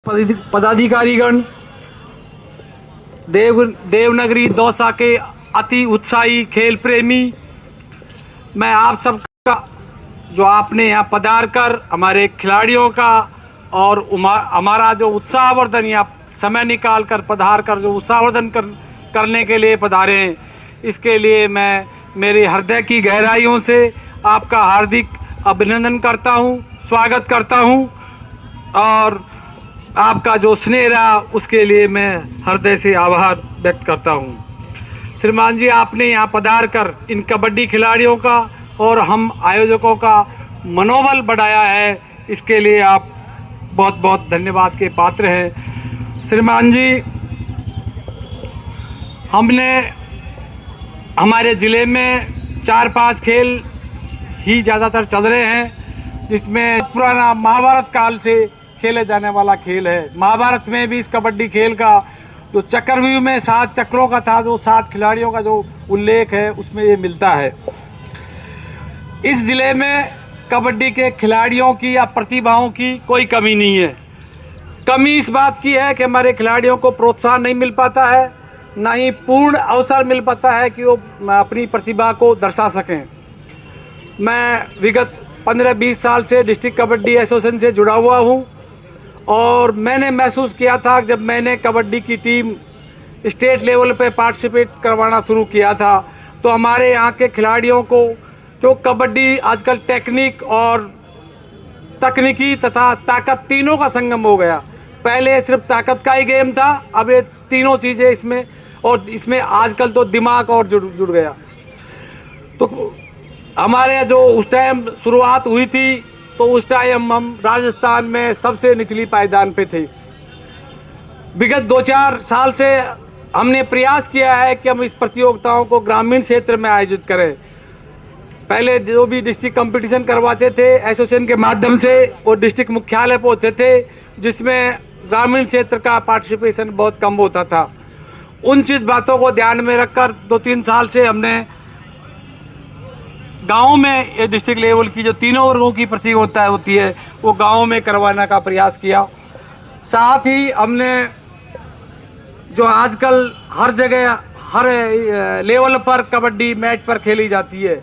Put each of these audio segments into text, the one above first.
पदाधिकारीगण, देवनगरी दौसा के अति उत्साही खेल प्रेमी, मैं आप सबका जो आपने यहाँ पधार कर हमारे खिलाड़ियों का और हमारा जो उत्साहवर्धन या समय निकाल कर पधार कर जो उत्साहवर्धन करने के लिए पधारे हैं, इसके लिए मैं मेरे हृदय की गहराइयों से आपका हार्दिक अभिनंदन करता हूँ, स्वागत करता हूँ और आपका जो स्नेह रहा उसके लिए मैं हृदय से आभार व्यक्त करता हूँ। श्रीमान जी, आपने यहाँ पधार कर इन कबड्डी खिलाड़ियों का और हम आयोजकों का मनोबल बढ़ाया है, इसके लिए आप बहुत बहुत धन्यवाद के पात्र हैं। श्रीमान जी, हमने हमारे ज़िले में 4-5 खेल ही ज़्यादातर चल रहे हैं, जिसमें पुराना महाभारत काल से खेले जाने वाला खेल है। महाभारत में भी इस कबड्डी खेल का जो चक्रव्यूह में 7 चक्रों का था, जो 7 खिलाड़ियों का जो उल्लेख है, उसमें ये मिलता है। इस ज़िले में कबड्डी के खिलाड़ियों की या प्रतिभाओं की कोई कमी नहीं है। कमी इस बात की है कि हमारे खिलाड़ियों को प्रोत्साहन नहीं मिल पाता है, ना ही पूर्ण अवसर मिल पाता है कि वो अपनी प्रतिभा को दर्शा सकें। मैं विगत 15-20 साल से डिस्ट्रिक्ट कबड्डी एसोसिएशन से जुड़ा हुआ हूँ और मैंने महसूस किया था जब मैंने कबड्डी की टीम स्टेट लेवल पे पार्टिसिपेट करवाना शुरू किया था, तो हमारे यहाँ के खिलाड़ियों को जो कबड्डी आजकल टेक्निक और तकनीकी तथा ताकत तीनों का संगम हो गया। पहले सिर्फ ताकत का ही गेम था, अब ये तीनों चीज़ें इसमें, और इसमें आजकल तो दिमाग और जुड़ गया। तो हमारे जो उस टाइम शुरुआत हुई थी, तो उस टाइम हम राजस्थान में सबसे निचली पायदान पे थे। विगत 2-4 साल से हमने प्रयास किया है कि हम इस प्रतियोगिताओं को ग्रामीण क्षेत्र में आयोजित करें। पहले जो भी डिस्ट्रिक्ट कंपटीशन करवाते थे एसोसिएशन के माध्यम से, वो डिस्ट्रिक्ट मुख्यालय पर होते थे, जिसमें ग्रामीण क्षेत्र का पार्टिसिपेशन बहुत कम होता था। उन चीज़ बातों को ध्यान में रखकर 2-3 साल से हमने गाँव में ये डिस्ट्रिक्ट लेवल की जो तीनों वर्गों की प्रतियोगिता होती है, वो गाँव में करवाने का प्रयास किया। साथ ही हमने जो आजकल हर जगह हर लेवल पर कबड्डी मैट पर खेली जाती है,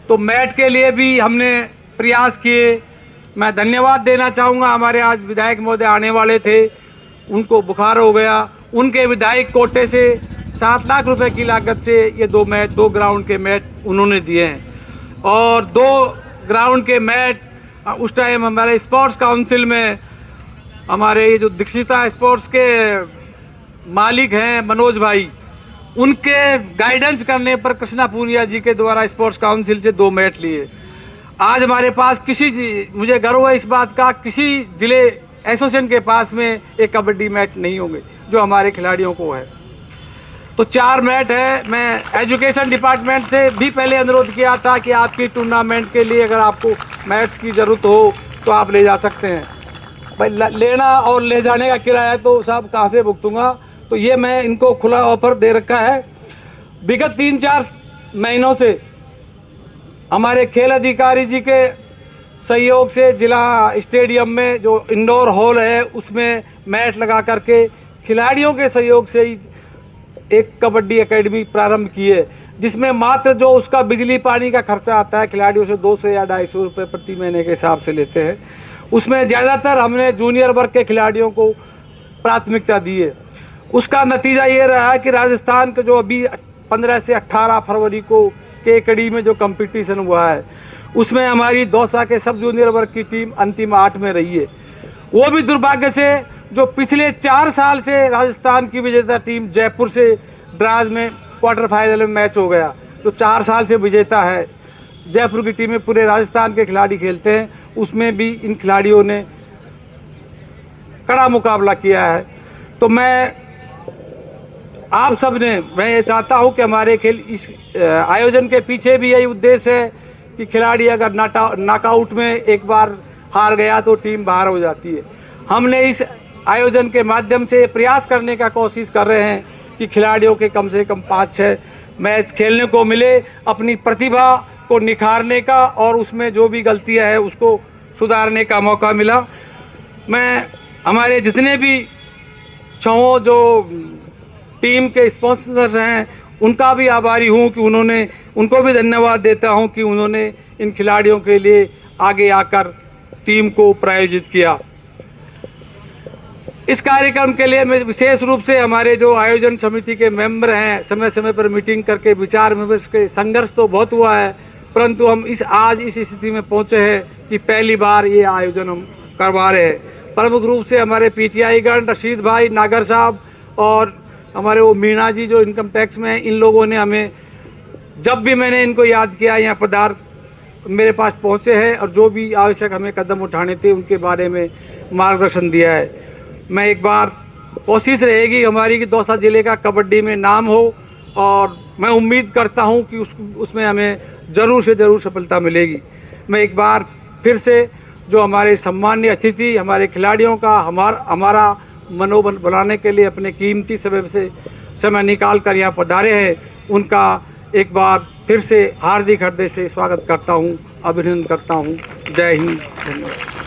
तो मैट के लिए भी हमने प्रयास किए। मैं धन्यवाद देना चाहूँगा, हमारे आज विधायक महोदय आने वाले थे, उनको बुखार हो गया, उनके विधायक कोटे से 7 लाख रुपए की लागत से ये 2 ग्राउंड के मैट उन्होंने दिए हैं। और 2 ग्राउंड के मैट उस टाइम हमारे स्पोर्ट्स काउंसिल में हमारे ये जो दीक्षिता स्पोर्ट्स के मालिक हैं मनोज भाई, उनके गाइडेंस करने पर कृष्णा पूनिया जी के द्वारा स्पोर्ट्स काउंसिल से 2 मैट लिए। आज हमारे पास मुझे गर्व है इस बात का, किसी ज़िले एसोसिएशन के पास में एक कबड्डी मैट नहीं होंगे जो हमारे खिलाड़ियों को है। तो 4 मैट है। मैं एजुकेशन डिपार्टमेंट से भी पहले अनुरोध किया था कि आपकी टूर्नामेंट के लिए अगर आपको मैट्स की ज़रूरत हो तो आप ले जा सकते हैं। भाई लेना और ले जाने का किराया तो साहब कहाँ से भुगतूंगा, तो ये मैं इनको खुला ऑफर दे रखा है। विगत 3-4 महीनों से हमारे खेल अधिकारी जी के सहयोग से जिला स्टेडियम में जो इंडोर हॉल है, उसमें मैट लगा करके खिलाड़ियों के सहयोग से ही एक कबड्डी एकेडमी प्रारंभ की है, जिसमें मात्र जो उसका बिजली पानी का खर्चा आता है खिलाड़ियों से 200 या 250 रुपये प्रति महीने के हिसाब से लेते हैं। उसमें ज़्यादातर हमने जूनियर वर्ग के खिलाड़ियों को प्राथमिकता दी है। उसका नतीजा ये रहा है कि राजस्थान के जो अभी 15 से 18 फरवरी को केकड़ी में जो कंपटीशन हुआ है, उसमें हमारी दौसा के सब जूनियर वर्ग की टीम अंतिम 8 में रही है। वो भी दुर्भाग्य से जो पिछले 4 साल से राजस्थान की विजेता टीम जयपुर से ड्राज में क्वार्टर फाइनल में मैच हो गया, जो 4 साल से विजेता है। जयपुर की टीम में पूरे राजस्थान के खिलाड़ी खेलते हैं, उसमें भी इन खिलाड़ियों ने कड़ा मुकाबला किया है। तो आप सब ने, मैं ये चाहता हूं कि हमारे खेल इस आयोजन के पीछे भी यही उद्देश्य है कि खिलाड़ी अगर नॉकआउट में एक बार हार गया तो टीम बाहर हो जाती है। हमने इस आयोजन के माध्यम से प्रयास करने का कोशिश कर रहे हैं कि खिलाड़ियों के कम से कम 5-6 मैच खेलने को मिले, अपनी प्रतिभा को निखारने का और उसमें जो भी गलतियां हैं उसको सुधारने का मौका मिला। मैं हमारे जितने भी छओं जो टीम के स्पॉन्सर्स हैं उनका भी आभारी हूं कि उनको भी धन्यवाद देता हूं कि उन्होंने इन खिलाड़ियों के लिए आगे आकर टीम को प्रायोजित किया। इस कार्यक्रम के लिए मैं विशेष रूप से हमारे जो आयोजन समिति के मेंबर हैं, समय समय पर मीटिंग करके विचार विमर्श के संघर्ष तो बहुत हुआ है, परंतु हम आज इस स्थिति में पहुंचे हैं कि पहली बार ये आयोजन हम करवा रहे हैं। प्रमुख रूप से हमारे पीटीआई गण, रशीद भाई, नागर साहब और हमारे वो मीणा जी जो इनकम टैक्स में हैं, इन लोगों ने हमें जब भी मैंने इनको याद किया यहाँ पदार्थ मेरे पास पहुँचे हैं और जो भी आवश्यक हमें कदम उठाने थे उनके बारे में मार्गदर्शन दिया है। मैं एक बार कोशिश रहेगी हमारी कि दौसा ज़िले का कबड्डी में नाम हो और मैं उम्मीद करता हूं कि उसमें हमें ज़रूर से ज़रूर सफलता मिलेगी। मैं एक बार फिर से जो हमारे सम्मानीय अतिथि, हमारे खिलाड़ियों का हमारा मनोबल बनाने के लिए अपने कीमती समय निकाल कर यहाँ पधारे हैं, उनका एक बार फिर से हार्दिक हृदय से स्वागत करता हूँ, अभिनंदन करता हूँ। जय हिंद, धन्यवाद।